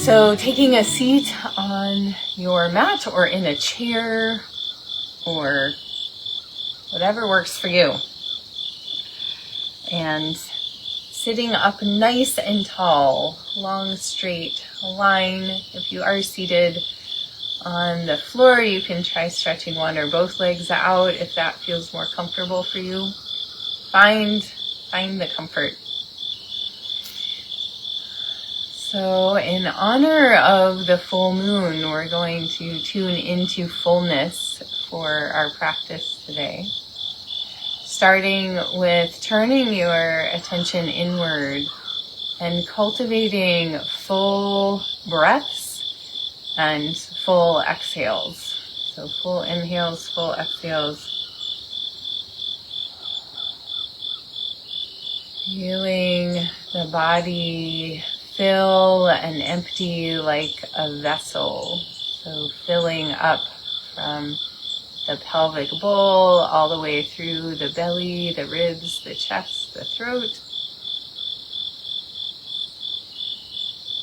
So taking a seat on your mat or in a chair or whatever works for you. And sitting up nice and tall, long, straight line. If you are seated on the floor, you can try stretching one or both legs out if that feels more comfortable for you. Find the comfort. So in honor of the full moon, we're going to tune into fullness for our practice today. Starting with turning your attention inward and cultivating full breaths and full exhales. So full inhales, full exhales. Feeling the body fill and empty like a vessel. So filling up from the pelvic bowl all the way through the belly, the ribs, the chest, the throat.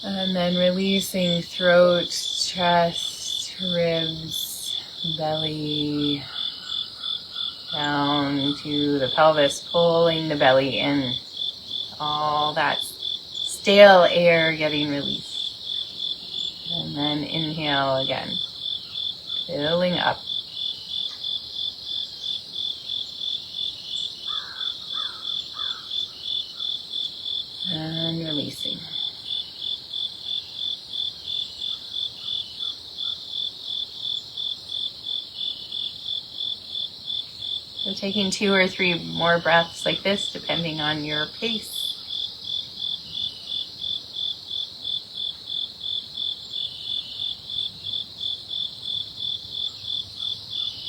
And then releasing throat, chest, ribs, belly, down to the pelvis, pulling the belly in. All that stale air getting released. And then inhale again, filling up. And releasing. So taking 2 or 3 more breaths like this, depending on your pace.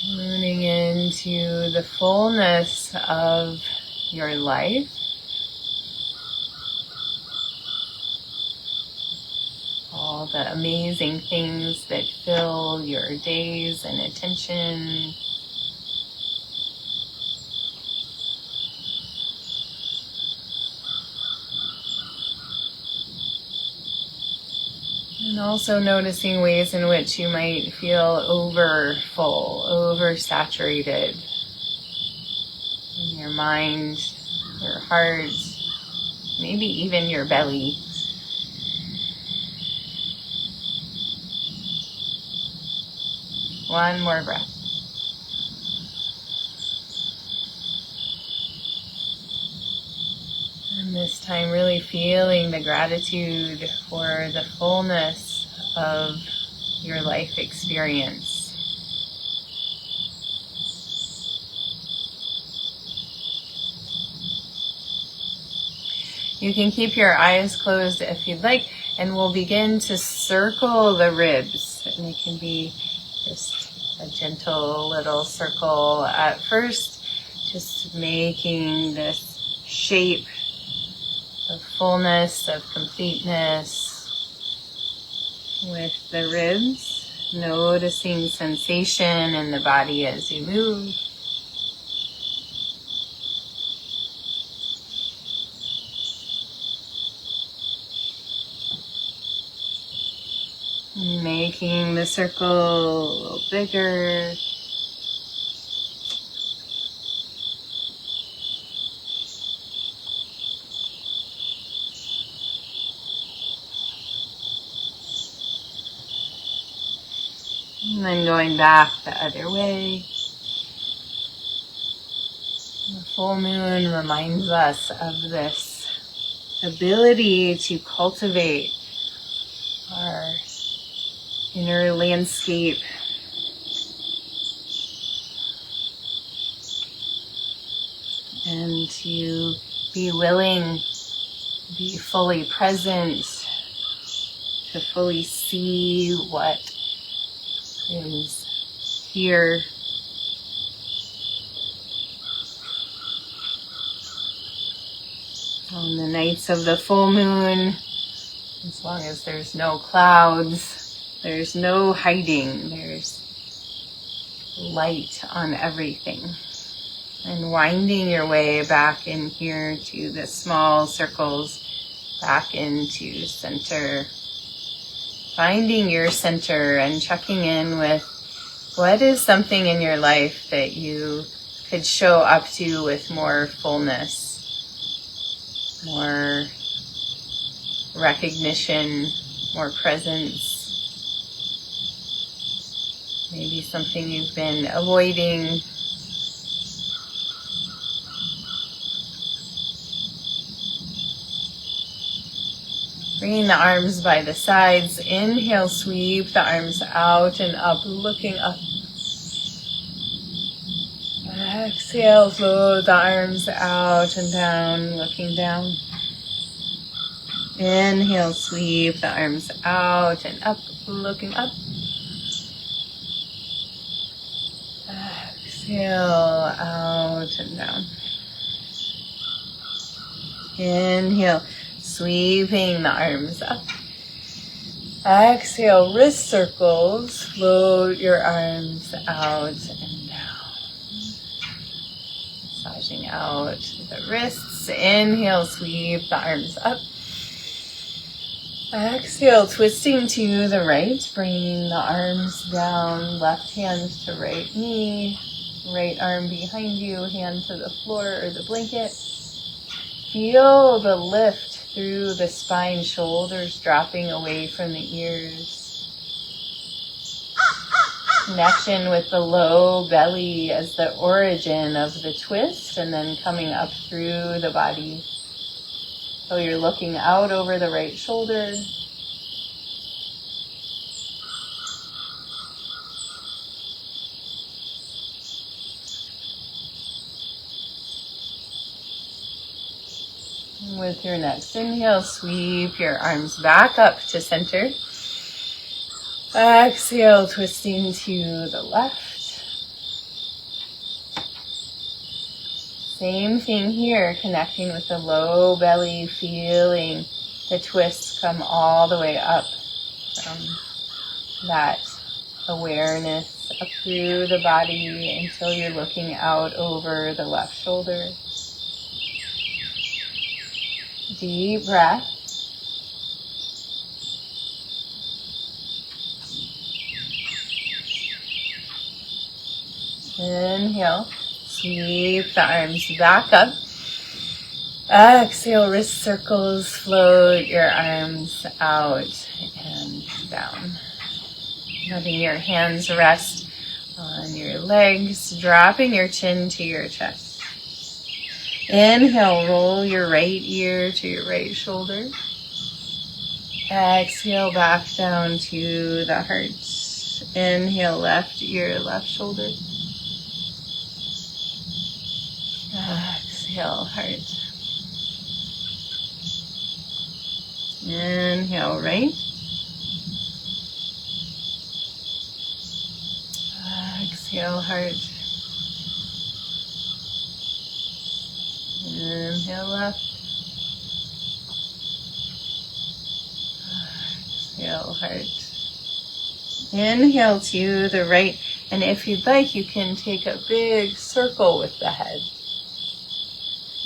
Tuning into the fullness of your life. All the amazing things that fill your days and attention. And also noticing ways in which you might feel over full, oversaturated in your mind, your heart, maybe even your belly. One more breath. And this time really feeling the gratitude for the fullness of your life experience. You can keep your eyes closed if you'd like, and we'll begin to circle the ribs. And it can be just a gentle little circle at first, just making this shape of fullness, of completeness with the ribs, noticing sensation in the body as you move. Making the circle a little bigger. And then going back the other way. The full moon reminds us of this ability to cultivate our inner landscape. And to be willing, be fully present, to fully see what is here. On the nights of the full moon, as long as there's no clouds, there's no hiding, there's light on everything. And winding your way back in here to the small circles, back into center. finding your center and checking in with what is something in your life that you could show up to with more fullness, more recognition, more presence. Maybe something you've been avoiding. Bringing the arms by the sides. Inhale, sweep the arms out and up, looking up. Exhale, float the arms out and down, looking down. Inhale, sweep the arms out and up, looking up. Exhale, out and down. Inhale, sweeping the arms up. Exhale, wrist circles. Float your arms out and down. Massaging out the wrists. Inhale, sweep the arms up. Exhale, twisting to the right. Bringing the arms down. Left hand to right knee. Right arm behind you. Hand to the floor or the blanket. Feel the lift through the spine, shoulders dropping away from the ears. Connection with the low belly as the origin of the twist, and then coming up through the body. So you're looking out over the right shoulder. With your next inhale, sweep your arms back up to center. Exhale, twisting to the left. Same thing here, connecting with the low belly, feeling the twist come all the way up from that awareness up through the body until you're looking out over the left shoulder. Deep breath. Inhale, sweep the arms back up. Exhale, wrist circles, float your arms out and down. Letting your hands rest on your legs, dropping your chin to your chest. Inhale, roll your right ear to your right shoulder. Exhale, back down to the heart. Inhale, left ear, left shoulder. Exhale, heart. Inhale, right. Exhale, heart. Inhale, left. Exhale, heart. Inhale to the right. And if you'd like, you can take a big circle with the head.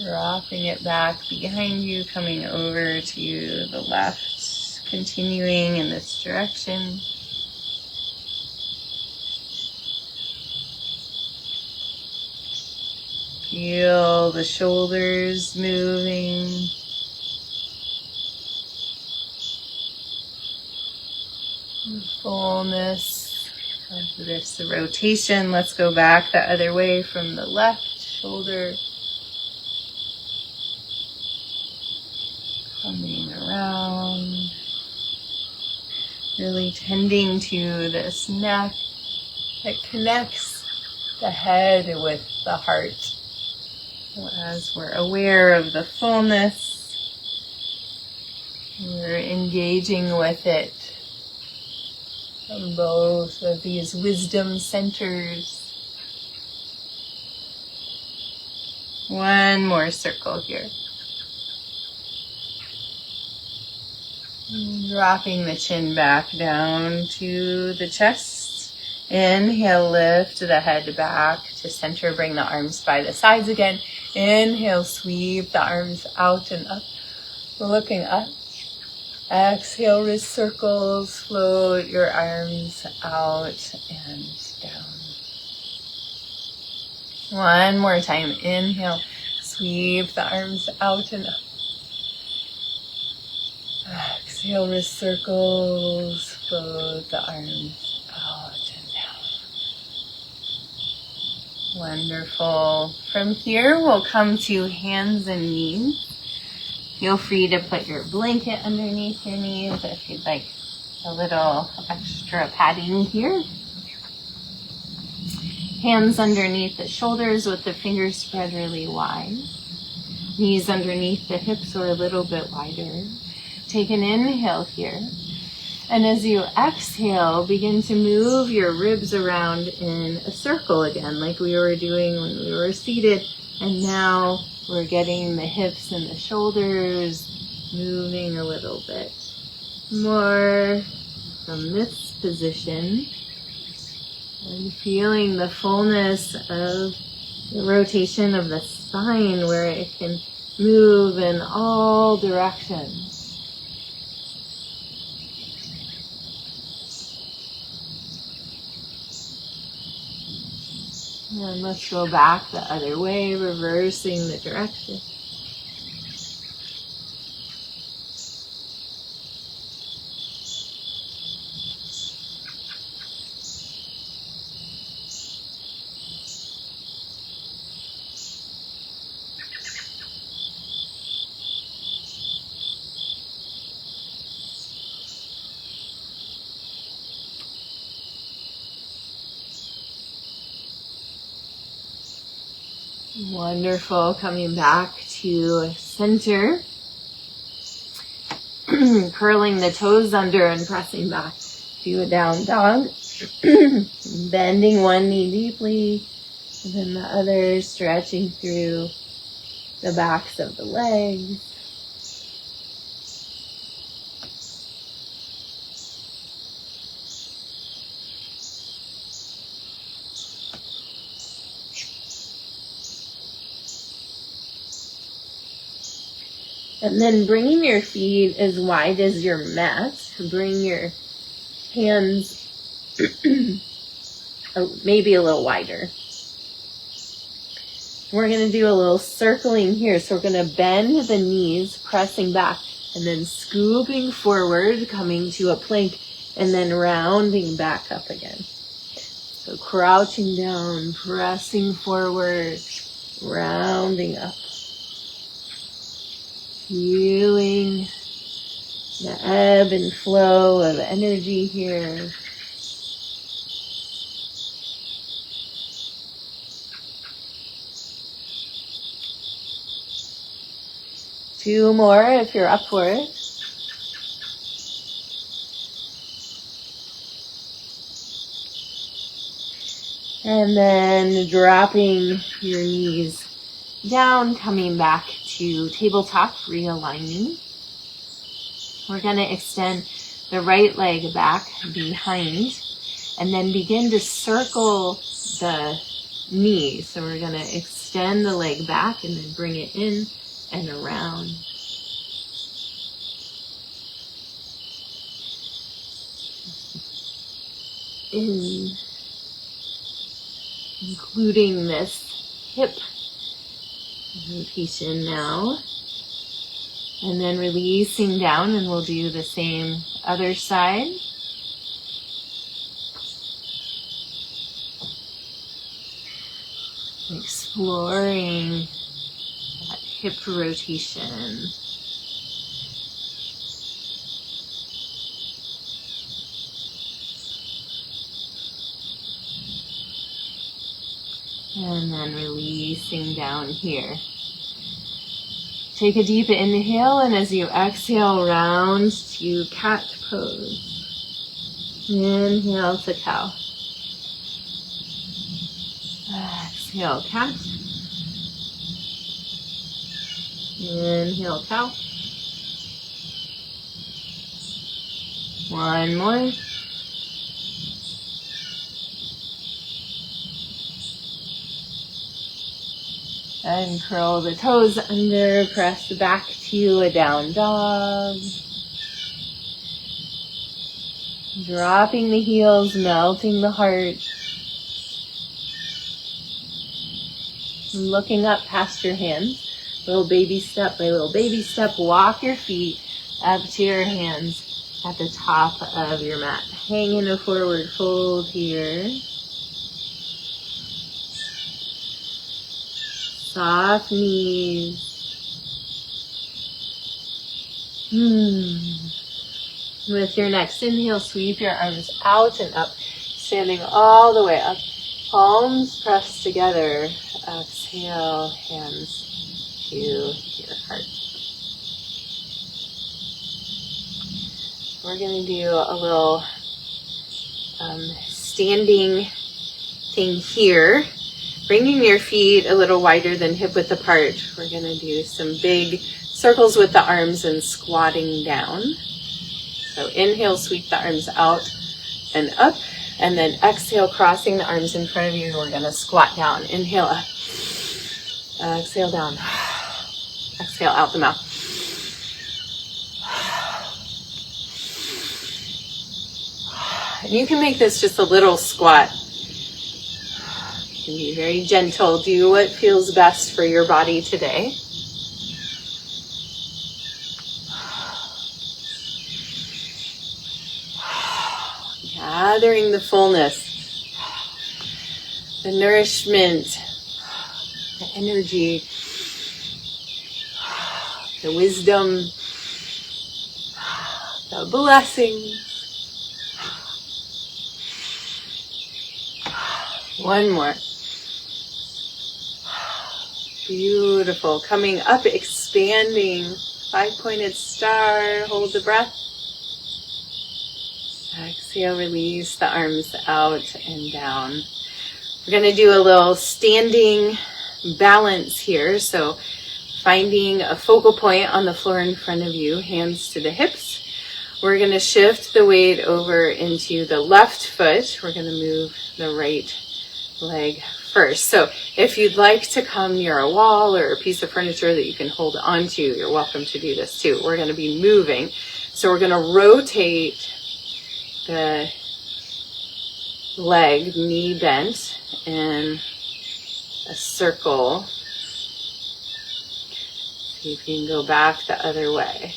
Dropping it back behind you, coming over to the left. Continuing in this direction. Feel the shoulders moving. Fullness of this rotation. Let's go back the other way from the left shoulder. Coming around. Really tending to this neck that connects the head with the heart. As we're aware of the fullness, we're engaging with it from both of these wisdom centers. One more circle here. Dropping the chin back down to the chest. Inhale, lift the head back to center. Bring the arms by the sides again. Inhale, sweep the arms out and up. Looking up. Exhale, wrist circles, float your arms out and down. One more time, inhale, sweep the arms out and up. Exhale, wrist circles, float the arms out and down. Wonderful. From here, we'll come to hands and knees. Feel free to put your blanket underneath your knees if you'd like a little extra padding here. Hands underneath the shoulders with the fingers spread really wide. Knees underneath the hips or a little bit wider. Take an inhale here. And as you exhale, begin to move your ribs around in a circle again, like we were doing when we were seated. And now we're getting the hips and the shoulders moving a little bit more from this position. And feeling the fullness of the rotation of the spine where it can move in all directions. And let's go back the other way, reversing the direction. Wonderful. Coming back to center. Curling the toes under and pressing back to a down dog. Bending one knee deeply, and then the other stretching through the backs of the legs. And then bringing your feet as wide as your mat. Bring your hands maybe a little wider. We're going to do a little circling here. So we're going to bend the knees, pressing back, and then scooping forward, coming to a plank, and then rounding back up again. So crouching down, pressing forward, rounding up. Feeling the ebb and flow of energy here. Two more if you're up for it. And then dropping your knees down, coming back to tabletop, realigning. We're going to extend the right leg back behind and then begin to circle the knee. So we're going to extend the leg back and then bring it in and around. Including this hip rotation now. And then releasing down, and we'll do the same other side. Exploring that hip rotation. And then releasing down here. Take a deep inhale, and as you exhale, round to cat pose. Inhale to cow. Exhale, cat. Inhale, cow. One more. And curl the toes under, press back to a down dog. Dropping the heels, melting the heart. Looking up past your hands. Little baby step by little baby step. Walk your feet up to your hands at the top of your mat. Hang in a forward fold here. Soft knees. With your next inhale, sweep your arms out and up, standing all the way up. Palms pressed together. Exhale, hands to your heart. We're going to do a little standing thing here. Bringing your feet a little wider than hip width apart. We're going to do some big circles with the arms and squatting down. So inhale, sweep the arms out and up. And then exhale, crossing the arms in front of you. We're going to squat down. Inhale up. Exhale down. Exhale out the mouth. And you can make this just a little squat. You can be very gentle. Do what feels best for your body today. Gathering the fullness, the nourishment, the energy, the wisdom, the blessing. One more. Beautiful. Coming up, expanding. 5-pointed star. Hold the breath. Exhale, release the arms out and down. We're going to do a little standing balance here. So finding a focal point on the floor in front of you, hands to the hips. We're going to shift the weight over into the left foot. We're going to move the right leg first. So if you'd like to come near a wall or a piece of furniture that you can hold onto, you're welcome to do this too. We're going to be moving. So we're going to rotate the leg, knee bent, in a circle. See if you can go back the other way.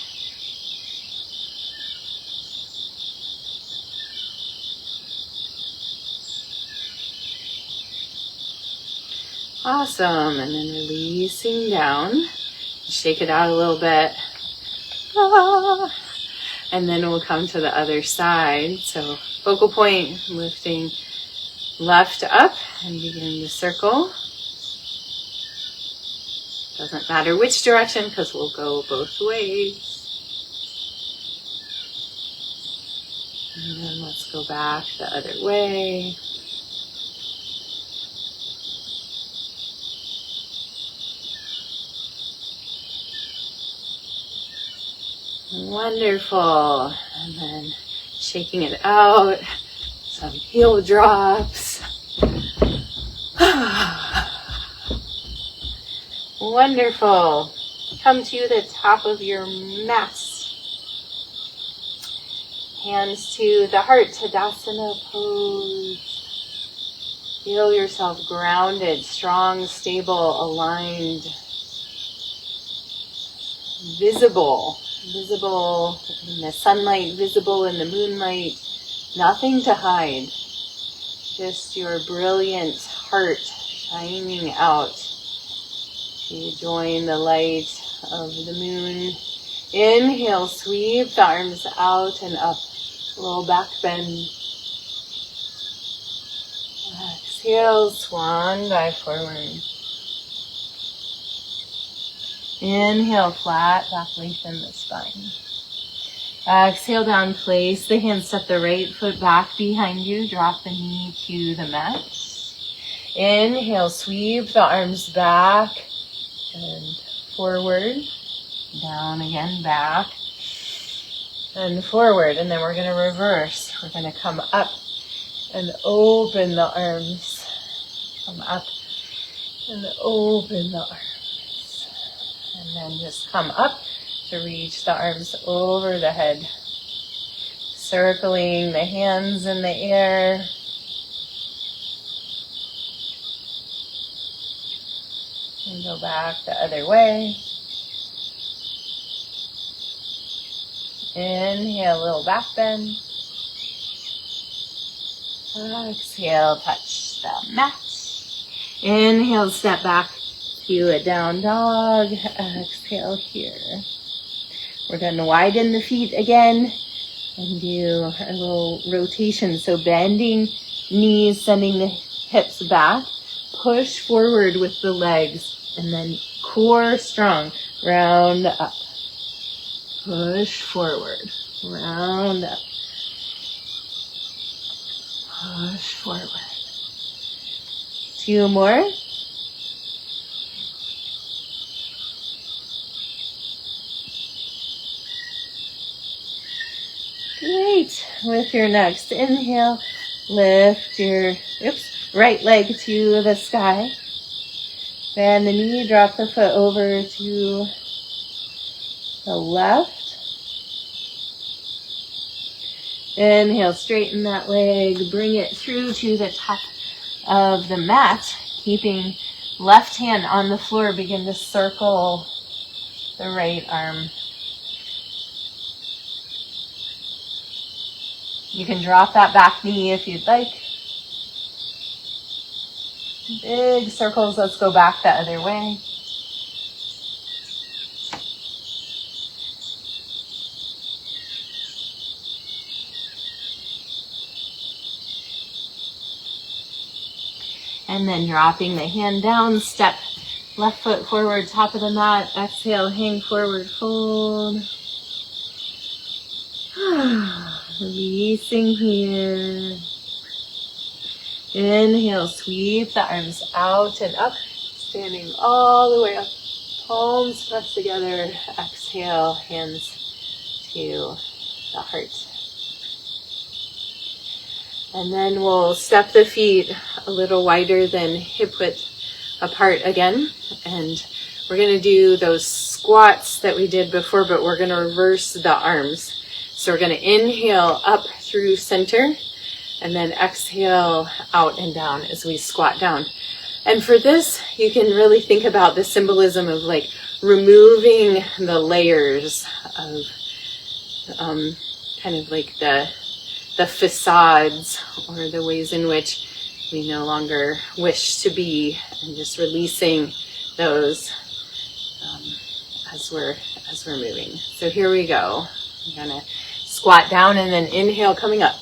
Awesome. And then releasing down. Shake it out a little bit. Ah. And then we'll come to the other side. So focal point, lifting left up and begin the circle. Doesn't matter which direction because we'll go both ways. And then let's go back the other way. Wonderful. And then shaking it out. Some heel drops. Wonderful. Come to the top of your mat. Hands to the heart, Tadasana pose. Feel yourself grounded, strong, stable, aligned, visible in the sunlight, visible in the moonlight, nothing to hide, just your brilliant heart shining out. You join the light of the moon. Inhale, sweep the arms out and up, little back bend. Exhale, swan dive forward. Inhale, flat back, lengthen the spine. Exhale down, place the hands, step the right foot back behind you, drop the knee to the mat. Inhale, sweep the arms back and forward, down again, back and forward. And then we're going to reverse. We're going to come up and open the arms. Come up and open the arms. And then just come up to reach the arms over the head. circling the hands in the air. And go back the other way. Inhale, little back bend. Exhale, touch the mat. Inhale, step back to a down dog. Exhale here. We're going to widen the feet again and do a little rotation. So bending knees, sending the hips back. Push forward with the legs and then core strong. Round up. Push forward. Round up. Push forward. 2 more. Great. With your next inhale, lift your right leg to the sky. Bend the knee, drop the foot over to the left. Inhale, straighten that leg, bring it through to the top of the mat, keeping left hand on the floor. Begin to circle the right arm. You can drop that back knee if you'd like. Big circles. Let's go back the other way. And then dropping the hand down, step left foot forward, top of the mat. Exhale, hang forward, fold. Releasing here. Inhale, sweep the arms out and up, standing all the way up. Palms pressed together. Exhale, hands to the heart. And then we'll step the feet a little wider than hip width apart again. And we're going to do those squats that we did before, but we're going to reverse the arms. So we're going to inhale up through center and then exhale out and down as we squat down. And for this, you can really think about the symbolism of like removing the layers of kind of like the facades or the ways in which we no longer wish to be, and just releasing those as we're moving. So here we go. I'm gonna squat down and then inhale coming up.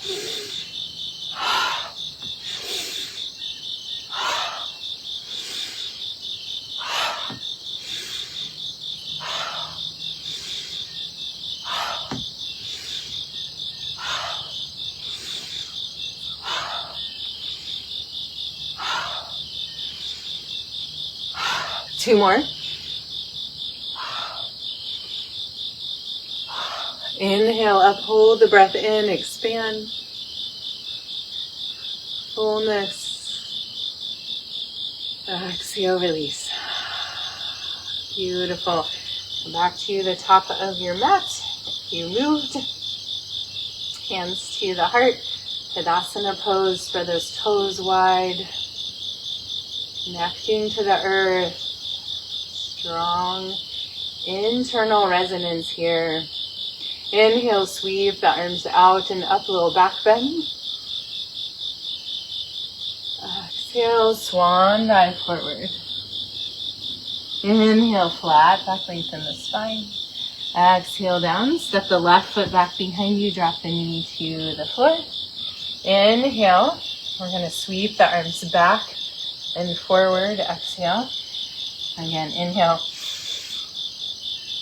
Two more. Inhale up, hold the breath in, expand. Fullness. Exhale, release. Beautiful. Come back to the top of your mat. If you moved, hands to the heart. Tadasana pose, spread those toes wide. Connecting to the earth. Strong internal resonance here. Inhale, sweep the arms out and up, little back bend. Exhale, swan dive forward. Inhale, flat back, lengthen the spine. Exhale down, step the left foot back behind you, drop the knee to the floor. Inhale, we're going to sweep the arms back and forward. Exhale. Again, inhale.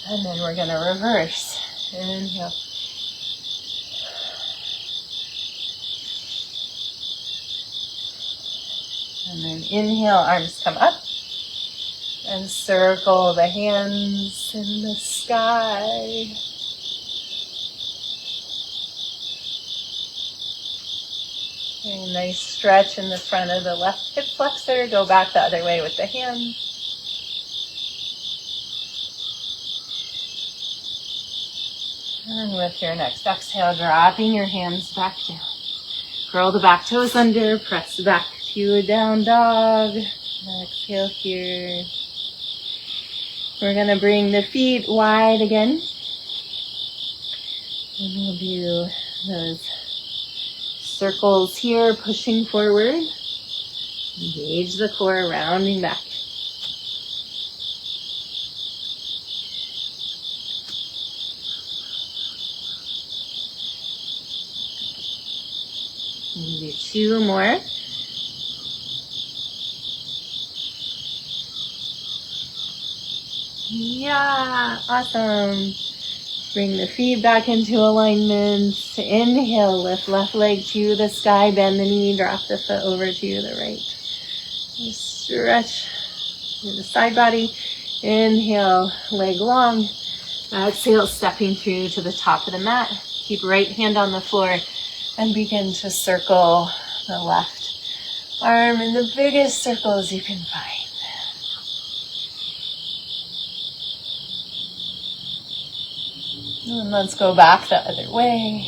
And then we're going to reverse. Inhale. And then inhale, arms come up. And circle the hands in the sky. A nice stretch in the front of the left hip flexor. Go back the other way with the hands. And with your next exhale, dropping your hands back down. Curl the back toes under, press back to a down dog. Exhale here. We're going to bring the feet wide again. And we'll do those circles here, pushing forward. Engage the core, rounding back. Do 2 more. Yeah, awesome. Bring the feet back into alignment. Inhale, lift left leg to the sky, bend the knee, drop the foot over to the right. Stretch through the side body. Inhale, leg long. Exhale, stepping through to the top of the mat. Keep right hand on the floor and begin to circle the left arm in the biggest circles you can find. And let's go back the other way.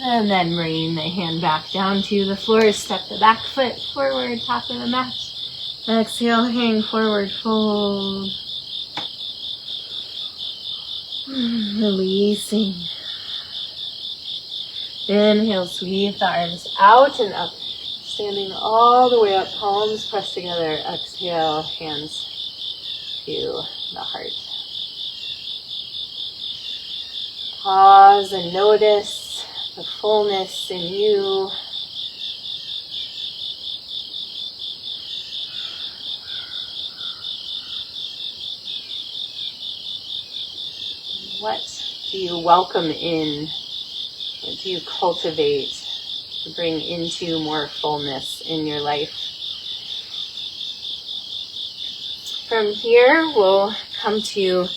And then bring the hand back down to the floor. Step the back foot forward, top of the mat. Exhale, hang forward, fold. Releasing. Inhale, sweep the arms out and up. Standing all the way up, palms pressed together. Exhale, hands to the heart. Pause and notice the fullness in you. What do you welcome in? What do you cultivate to bring into more fullness in your life? From here, we'll come to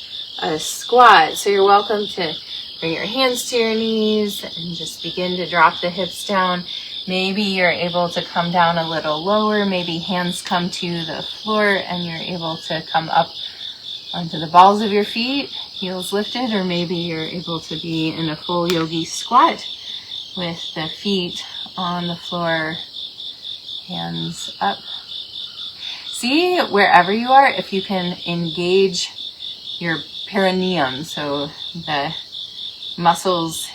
a squat. So you're welcome to bring your hands to your knees and just begin to drop the hips down. Maybe you're able to come down a little lower. Maybe hands come to the floor and you're able to come up onto the balls of your feet, heels lifted, or maybe you're able to be in a full yogi squat with the feet on the floor, hands up. See wherever you are if you can engage your perineum, so the muscles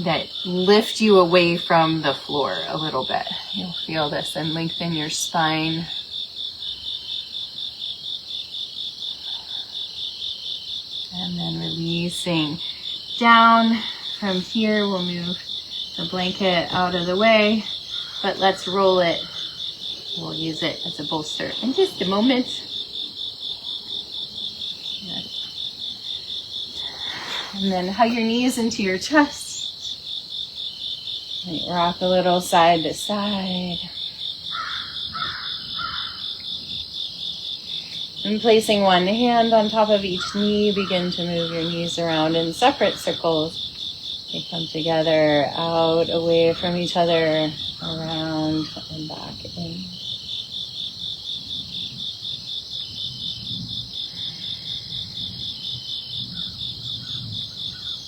that lift you away from the floor a little bit. You'll feel this and lengthen your spine. And then releasing down. From here, we'll move the blanket out of the way, but let's roll it. We'll use it as a bolster in just a moment. And then hug your knees into your chest. Rock a little side to side. And placing one hand on top of each knee, begin to move your knees around in separate circles. They come together, out, away from each other, around and back in.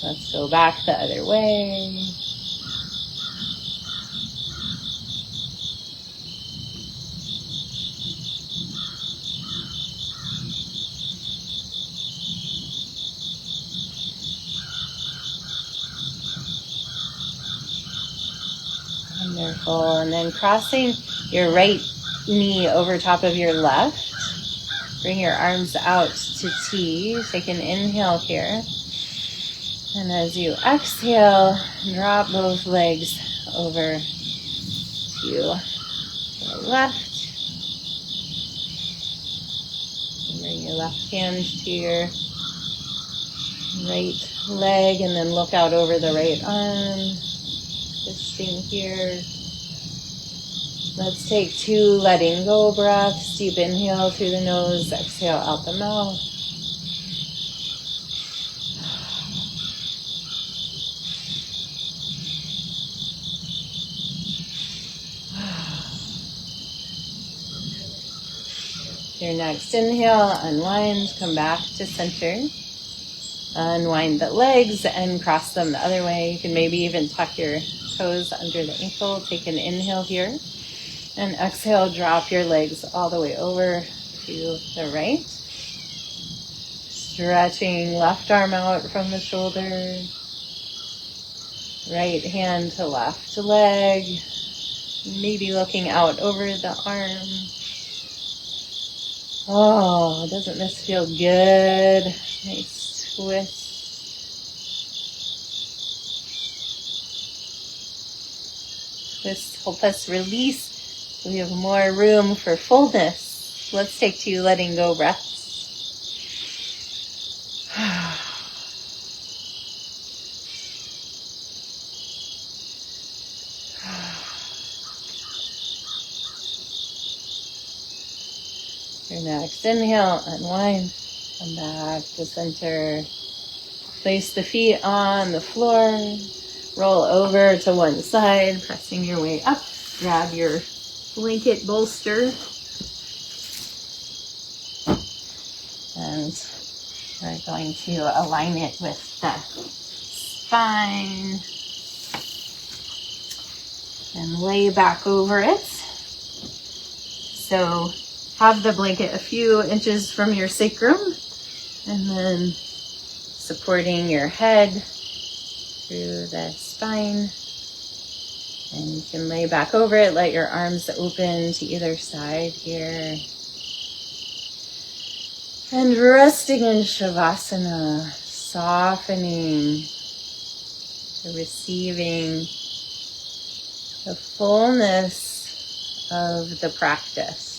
Let's go back the other way. Wonderful. And then crossing your right knee over top of your left. Bring your arms out to T. Take an inhale here. And as you exhale, drop both legs over to the left. And bring your left hand to your right leg and then look out over the right arm. Twisting here. Let's take 2 letting go breaths. Deep inhale through the nose, exhale out the mouth. Your next inhale, unwind, come back to center. Unwind the legs and cross them the other way. You can maybe even tuck your toes under the ankle. Take an inhale here. And exhale, drop your legs all the way over to the right. Stretching left arm out from the shoulder. Right hand to left leg. Maybe looking out over the arm. Oh, doesn't this feel good? Nice twist. Twist, help us release. We have more room for fullness. Let's take 2 letting go breaths. Your next inhale, unwind, come back to center. Place the feet on the floor. Roll over to one side, pressing your way up. Grab your blanket bolster. And we're going to align it with the spine. And lay back over it. So have the blanket a few inches from your sacrum. And then supporting your head through the spine. And you can lay back over it, let your arms open to either side here. And resting in Shavasana, softening to receiving the fullness of the practice.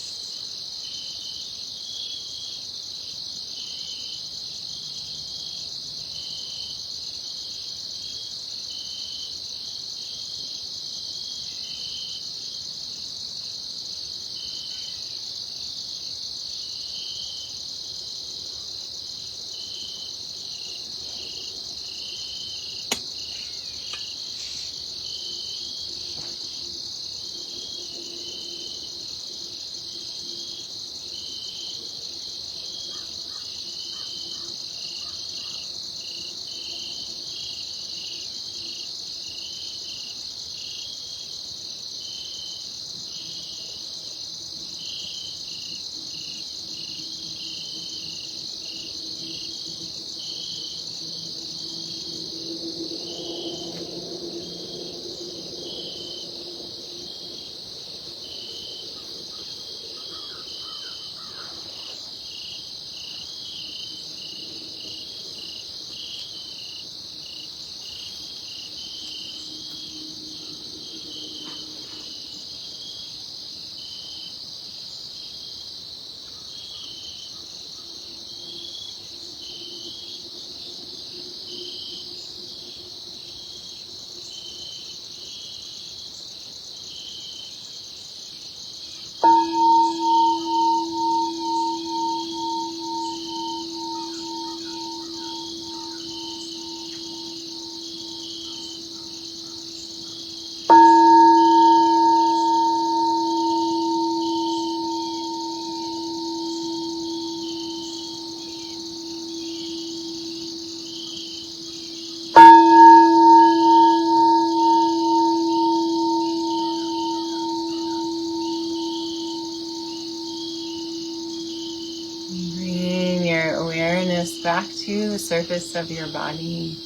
Back to the surface of your body.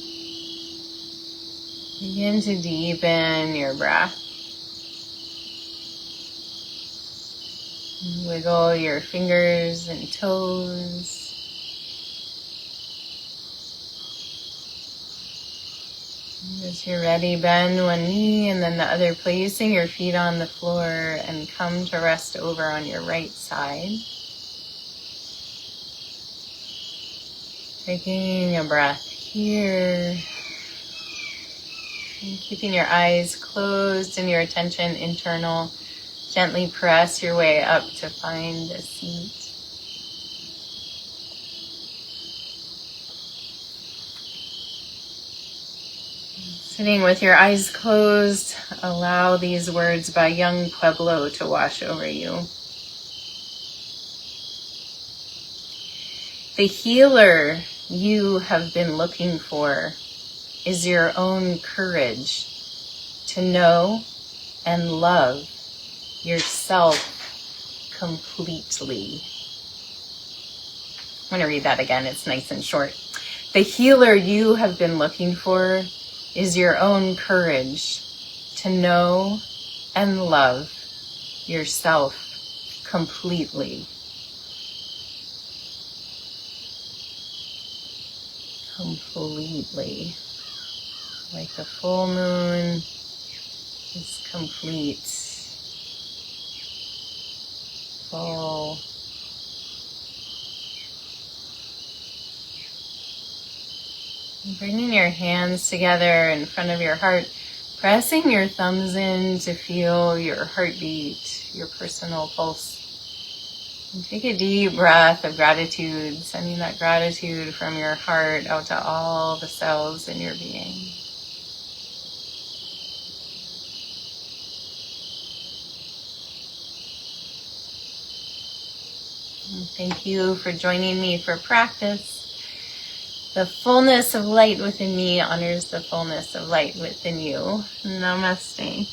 Begin to deepen your breath. Wiggle your fingers and toes. As you're ready, bend one knee and then the other, placing your feet on the floor and come to rest over on your right side. Taking a breath here. And keeping your eyes closed and your attention internal. Gently press your way up to find a seat. Sitting with your eyes closed, allow these words by young Pueblo to wash over you. The healer you have been looking for is your own courage to know and love yourself completely. I'm going to read that again. It's nice and short. The healer you have been looking for is your own courage to know and love yourself completely. Completely. Like the full moon is complete. Full. Bringing your hands together in front of your heart, pressing your thumbs in to feel your heartbeat, your personal pulse. And take a deep breath of gratitude, sending that gratitude from your heart out to all the cells in your being. And thank you for joining me for practice. The fullness of light within me honors the fullness of light within you. Namaste.